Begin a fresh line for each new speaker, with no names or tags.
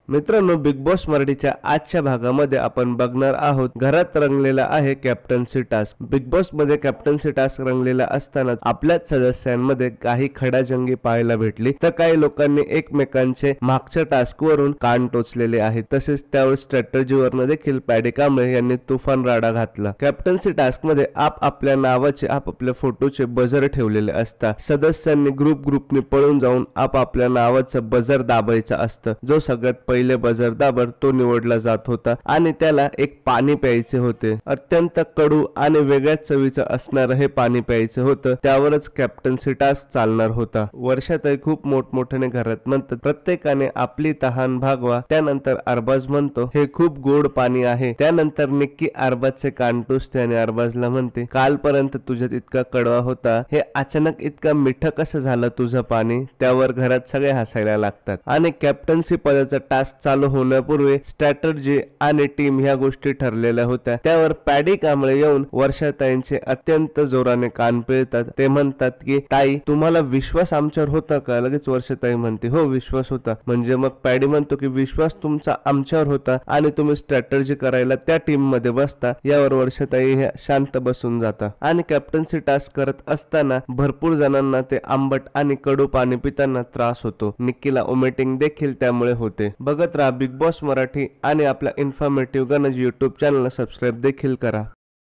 मित्रांनो, big boss मराठीच्या आजच्या भागामध्ये आपण बघणार आहोत घरात रंगलेला आहे कॅप्टन्सी टास्क। बिग बॉस मध्ये कॅप्टन्सी टास्क रंगलेला असतानाच आपल्याच सदस्यांमध्ये काही खडाजंगी पाहायला भेटली, तर काही लोकांनी एकमेकांचे मागच्या टास्क वरून कान टोचलेले आहेत। तसेच त्यावर स्ट्रॅटेजीवरनं देखील पॅडी कांबळे यांनी तुफान राडा घातला। कॅप्टन्सी टास्क मध्ये आपल्या नावाचे आपल्या फोटोचे बजर ठेवलेले असतात। सदस्यांनी ग्रुपने पळून जाऊन आपल्या नावाचं बजर दाबायचं असतं। जो सगळ्यात पहिले बजर दाबर तो निवडला जात होता आणि त्याला एक पाणी प्यायचे होते। अत्यंत कडू आणि वेगळ्याच चवीचं असणारं हे पाणी प्यायचं होतं। त्यावरच कॅप्टन्सी टास्क चालणार होता। वर्षातही खूप मोठमोठ्याने घरात म्हणतात, प्रत्येकाने आपली तहान भागवा। त्यानंतर अरबाज म्हणतो, हे खूप गोड पाणी आहे। त्यानंतर निक्की अरबाजचे कान टोचते आणि अरबाजला म्हणते, कालपर्यंत तुझ्यात इतका कडवा होता, हे अचानक इतका मिठं कसं झालं तुझं पाणी? त्यावर घरात सगळे हसायला लागतात आणि कॅप्टन्सी पदाचा टास्क चालू होण्यापूर्वी स्ट्रॅटेजी आणि टीम ह्या गोष्टी ठरलेल्या होत्या। त्यावर पॅडी कांबळे येऊन वर्षाताईंचे अत्यंत जोराने कान पिळतात। ते म्हणतात की ताई, तुम्हाला विश्वास आमच्यावर होता का? लगेच वर्षाताई म्हणते, हो विश्वास होता। म्हणजे मग पॅडी म्हणतो की विश्वास तुमचा आमच्यावर होता आणि तुम्ही स्ट्रॅटेजी करायला त्या टीम मध्ये बसता। यावर वर्षाताई हे शांत बसून जातात आणि कॅप्टन्सी टास्क करत असताना भरपूर जणांना ते आंबट आणि कडू पाणी पिताना त्रास होतो। निक्कीला वॉमिटिंग देखील त्यामुळे होते। बघत राहा बिग बॉस मराठी आणि आपल्या इन्फॉर्मेटिव्ह गणज YouTube चॅनलला सबस्क्राईब देखील करा।